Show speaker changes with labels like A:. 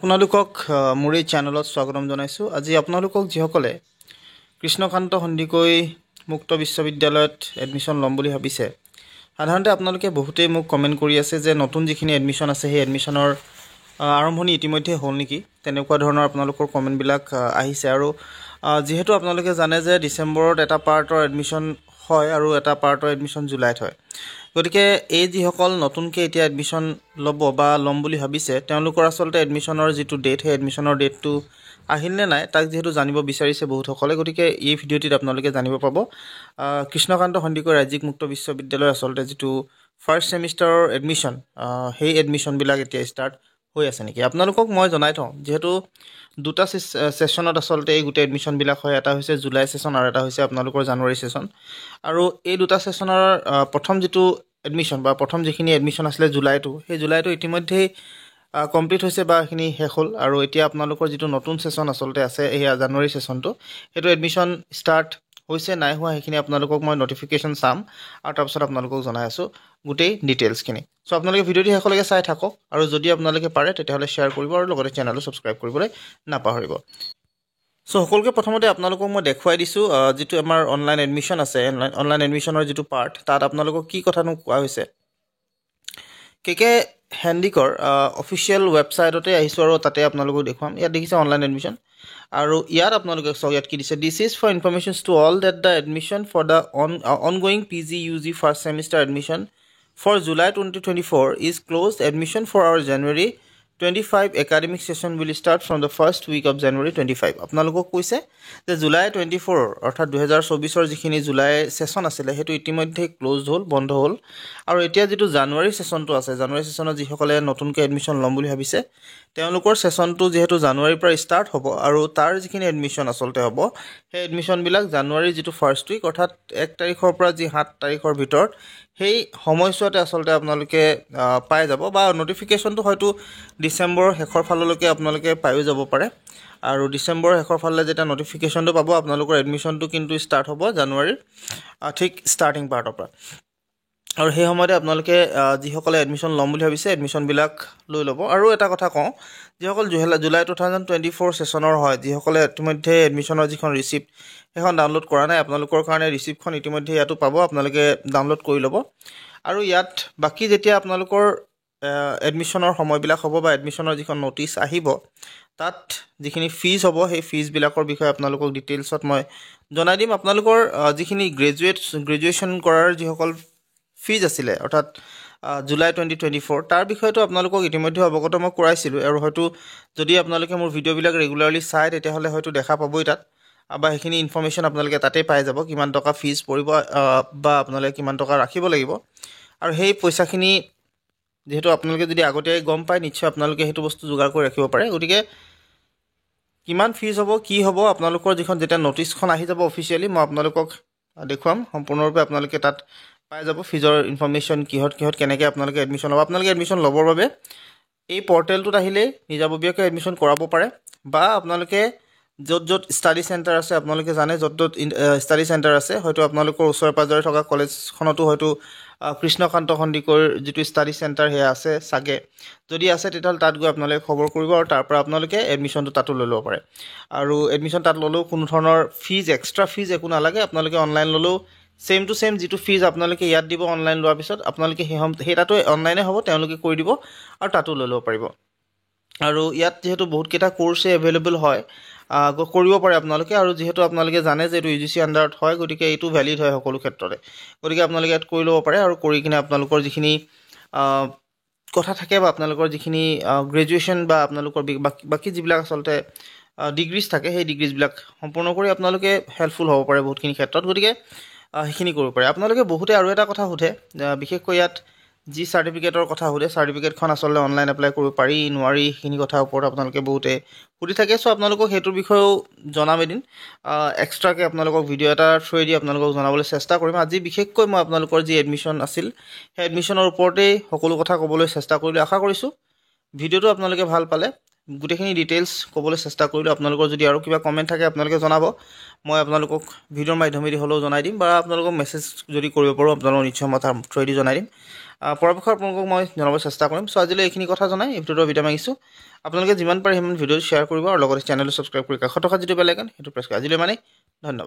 A: আপোনালোকক মোৰ এই চেনেলত স্বাগতম জনাইছো। আজি আপোনালোকক যিসকলে কৃষ্ণকান্ত সন্দিকৈ মুক্ত বিশ্ববিদ্যালয়ত এডমিশ্যন ল'ম বুলি ভাবিছে, সাধাৰণতে আপোনালোকে বহুতেই মোক কমেণ্ট কৰি আছে যে নতুন যিখিনি এডমিশ্যন আছে সেই এডমিশ্যনৰ আৰম্ভণি ইতিমধ্যে হ'ল নেকি, তেনেকুৱা ধৰণৰ আপোনালোকৰ কমেণ্টবিলাক আহিছে। আৰু যিহেতু আপোনালোকে জানে যে ডিচেম্বৰত এটা পাৰ্টৰ এডমিশ্যন হয় আৰু এটা পাৰ্টৰ এডমিশ্যন জুলাইত হয়। গতিকে এই যিসকল নতুনকৈ এতিয়া এডমিশ্যন ল'ব বা ল'ম বুলি ভাবিছে, তেওঁলোকৰ আচলতে এডমিশ্যনৰ যিটো ডেট, সেই এডমিশ্যনৰ ডেটটো আহিল নে নাই তাক যিহেতু জানিব বিচাৰিছে বহুতসকলে, গতিকে এই ভিডিঅ'টিত আপোনালোকে জানিব পাব কৃষ্ণকান্ত সন্দিকৈ ৰাজ্যিক মুক্ত বিশ্ববিদ্যালয়ৰ আচলতে যিটো ফাৰ্ষ্ট ছেমিষ্টাৰৰ এডমিশ্যন, সেই এডমিশ্যনবিলাক এতিয়া ষ্টাৰ্ট হৈ আছে নেকি। আপোনালোকক মই জনাই থওঁ, যিহেতু দুটা ছেশ্যনত আচলতে এই গোটেই এডমিশ্যনবিলাক হয়। এটা হৈছে জুলাই ছেশ্যন আৰু এটা হৈছে আপোনালোকৰ জানুৱাৰী ছেশ্যন। আৰু এই দুটা ছেশ্যনৰ প্ৰথম যিটো এডমিশ্যন বা প্ৰথম যিখিনি এডমিশ্যন আছিলে জুলাইটো, সেই জুলাইটো ইতিমধ্যেই কমপ্লিট হৈছে বা সেইখিনি শেষ হ'ল। আৰু এতিয়া আপোনালোকৰ যিটো নতুন ছেশ্যন আচলতে আছে, এয়া জানুৱাৰী ছেশ্যনটো, সেইটো এডমিশ্যন ষ্টাৰ্ট হৈছে নাই হোৱা সেইখিনি আপোনালোকক মই নটিফিকেশ্যন চাম আৰু তাৰপিছত আপোনালোকক জনাই আছোঁ গোটেই ডিটেইলছখিনি। চ' আপোনালোকে ভিডিঅ'টি শেষলৈকে চাই থাকক, আৰু যদি আপোনালোকে পাৰে তেতিয়াহ'লে শ্বেয়াৰ কৰিব আৰু লগতে চেনেলটো ছাবস্ক্ৰাইব কৰিবলৈ নাপাহৰিব। চ' সকলোকে প্ৰথমতে আপোনালোকক মই দেখুৱাই দিছোঁ যিটো আমাৰ অনলাইন এডমিশ্যন আছে, অনলাইন এডমিশ্যনৰ যিটো পাৰ্ট, তাত আপোনালোকক কি কথানো কোৱা হৈছে। কে হেণ্ডিকৰ অফিচিয়েল ৱেবছাইটতে আহিছোঁ আৰু তাতে আপোনালোকক দেখুৱাম। ইয়াত দেখিছে অনলাইন এডমিশ্যন, আৰু ইয়াত আপোনালোকে চাওক ইয়াত কি দিছে, this is for informations to all that the admission for the ongoing PG/UG first semester admission for July 2024 is closed. Admission for our January 25 academic session will start from the first week of January 25. আপোনালোকক কৈছে যে July 24 অৰ্থাৎ 2024 যিখিনি July session আছিলে সেইটো ইতিমধ্যে closed হ'ল, বন্ধ হ'ল। আৰু এতিয়া যিটো জানুৱাৰী ছেশ্যনটো আছে, জানুৱাৰী ছেশ্যনত যিসকলে নতুনকৈ এডমিশ্যন ল'ম বুলি ভাবিছে, তেওঁলোকৰ ছেশ্যনটো যিহেতু জানুৱাৰীৰ পৰা ষ্টাৰ্ট হ'ব আৰু তাৰ যিখিনি এডমিশ্যন আচলতে হ'ব, সেই এডমিশ্যনবিলাক জানুৱাৰীৰ যিটো ফাৰ্ষ্ট উইক অৰ্থাৎ 1 তাৰিখৰ পৰা যি 7 তাৰিখৰ ভিতৰত সেই সময়ছোৱাতে আচলতে আপোনালোকে পাই যাব, বা নটিফিকেশ্যনটো হয়তো ডিচেম্বৰৰ শেষৰ ফাললৈকে আপোনালোকে পায়ো যাব পাৰে। আৰু ডিচেম্বৰৰ শেষৰ ফালে যেতিয়া নটিফিকেশ্যনটো পাব, আপোনালোকৰ এডমিশ্যনটো কিন্তু ষ্টাৰ্ট হ'ব জানুৱাৰীৰ ঠিক ষ্টাৰ্টিং পাৰ্টৰ পৰা। আৰু সেই সময়তে আপোনালোকে যিসকলে এডমিশ্যন ল'ম বুলি ভাবিছে এডমিশ্যনবিলাক লৈ ল'ব। আৰু এটা কথা কওঁ, যিসকল জুলাই 2024 ছেশ্যনৰ হয়, যিসকলে ইতিমধ্যে এডমিশ্যনৰ যিখন ৰিচিপ্ট সেইখন ডাউনলোড কৰা নাই, আপোনালোকৰ কাৰণে ৰিচিপ্টখন ইতিমধ্যে ইয়াতো পাব, আপোনালোকে ডাউনলোড কৰি ল'ব। আৰু ইয়াত বাকী যেতিয়া আপোনালোকৰ এডমিশ্যনৰ সময়বিলাক হ'ব বা এডমিশ্যনৰ যিখন ন'টিচ আহিব, তাত যিখিনি ফিজ হ'ব সেই ফিজবিলাকৰ বিষয়ে আপোনালোকক ডিটেইলছত মই জনাই দিম। আপোনালোকৰ যিখিনি গ্ৰেজুৱেশ্যন কৰাৰ যিসকল ফিজ আছিলে অৰ্থাৎ জুলাই 2024, তাৰ বিষয়েতো আপোনালোকক ইতিমধ্যে অৱগত মই কৰাইছিলোঁ। আৰু হয়তো যদি আপোনালোকে মোৰ ভিডিঅ'বিলাক ৰেগুলাৰলি চায় তেতিয়াহ'লে হয়তো দেখা পাবই তাত, বা সেইখিনি ইনফৰ্মেশ্যন আপোনালোকে তাতেই পাই যাব, কিমান টকা ফিজ পৰিব বা আপোনালোকে কিমান টকা ৰাখিব লাগিব। আৰু সেই পইচাখিনি যিহেতু আপোনালোকে যদি আগতীয়াকৈ গম পায়, নিশ্চয় আপোনালোকে সেইটো বস্তু যোগাৰ কৰি ৰাখিব পাৰে। গতিকে কিমান ফিজ হ'ব, কি হ'ব, আপোনালোকৰ যিখন যেতিয়া ন'টিচখন আহি যাব অফিচিয়েলি, মই আপোনালোকক দেখুৱাম সম্পূৰ্ণৰূপে, আপোনালোকে তাত পাই যাব ফিজৰ ইনফৰ্মেশ্যন, কিহত কেনেকৈ আপোনালোকে এডমিশ্যন ল'ব। আপোনালোকে এডমিশ্যন ল'বৰ বাবে এই পৰ্টেলটোত আহিলেই নিজাববীয়াকৈ এডমিশ্যন কৰাব পাৰে, বা আপোনালোকে য'ত ষ্টাডি চেণ্টাৰ আছে, আপোনালোকে জানে য'ত ষ্টাডি চেণ্টাৰ আছে, হয়তো আপোনালোকৰ ওচৰে পাঁজৰে থকা কলেজখনতো হয়তো কৃষ্ণকান্ত সন্দিকৈৰ যিটো ষ্টাডি চেণ্টাৰ সেয়া আছে চাগে। যদি আছে তেতিয়াহ'লে তাত গৈ আপোনালোকে খবৰ কৰিব আৰু তাৰ পৰা আপোনালোকে এডমিশ্যনটো তাতো লৈ ল'ব পাৰে। আৰু এডমিশ্যন তাত ল'লেও কোনো ধৰণৰ ফিজ, এক্সট্ৰা ফিজ একো নালাগে। আপোনালোকে অনলাইন ল'লেও ছেম টু ছেম যিটো ফিজ আপোনালোকে ইয়াত দিব অনলাইন লোৱাৰ পিছত, আপোনালোকে সেই তাতো অনলাইনে হ'ব, তেওঁলোকে কৰি দিব আৰু তাতো লৈ ল'ব পাৰিব। আৰু ইয়াত যিহেতু বহুতকেইটা কৰ্চে এভেইলেবল হয়, কৰিব পাৰে আপোনালোকে। আৰু যিহেতু আপোনালোকে জানে যে এইটো UGC আণ্ডাৰত হয়, গতিকে এইটো ভেলিড হয় সকলো ক্ষেত্ৰতে। গতিকে আপোনালোকে ইয়াত কৰি ল'ব পাৰে, আৰু কৰি কিনে আপোনালোকৰ যিখিনি কথা থাকে বা আপোনালোকৰ যিখিনি গ্ৰেজুৱেশ্যন বা আপোনালোকৰ বাকী যিবিলাক আচলতে ডিগ্ৰীজ থাকে, সেই ডিগ্ৰীজবিলাক সম্পূৰ্ণ কৰি আপোনালোকে হেল্পফুল হ'ব পাৰে বহুতখিনি ক্ষেত্ৰত। গতিকে সেইখিনি কৰিব পাৰে। আপোনালোকে বহুতে আৰু এটা কথা সোধে, বিশেষকৈ ইয়াত যি চাৰ্টিফিকেটৰ কথা সোধে, চাৰ্টিফিকেটখন আচলতে অনলাইন এপ্লাই কৰিব পাৰি নোৱাৰি, সেইখিনি কথাৰ ওপৰত আপোনালোকে বহুতে সুধি থাকে। চ' আপোনালোকক সেইটোৰ বিষয়েও জনাম এদিন, এক্সট্ৰাকৈ আপোনালোকক ভিডিঅ' এটাৰ থ্ৰুৱেদি আপোনালোকক জনাবলৈ চেষ্টা কৰিম। আজি বিশেষকৈ মই আপোনালোকৰ যি এডমিশ্যন আছিল, সেই এডমিশ্যনৰ ওপৰতেই সকলো কথা ক'বলৈ চেষ্টা কৰিলোঁ। আশা কৰিছোঁ ভিডিঅ'টো আপোনালোকে ভাল পালে, গোটেইখিনি ডিটেইলছ ক'বলৈ চেষ্টা কৰিলোঁ। আপোনালোকৰ যদি আৰু কিবা কমেণ্ট থাকে আপোনালোকে জনাব, মই আপোনালোকক ভিডিঅ'ৰ মাধ্যমেদি হ'লেও জনাই দিম, বা আপোনালোকক মেছেজ যদি কৰিব পাৰোঁ আপোনালোকক নিশ্চয় মই তাৰ থ্ৰুৱেদি জনাই দিম। পৰাপক্ষত আপোনালোকক মই জনাব চেষ্টা কৰিম। চ' আজিলৈ এইখিনি কথা জনাই এই ভিডিঅ'টো বিদায় মাগিছোঁ। আপোনালোকে যিমান পাৰে সিমান ভিডিঅ' শ্বেয়াৰ কৰিব আৰু লগতে চেনেলটো ছাবস্ক্ৰাইব কৰি কাষত থকা যিটো বেল আইকন সেইটো প্ৰেছ কৰিব। আজিলৈ মানে ধন্যবাদ।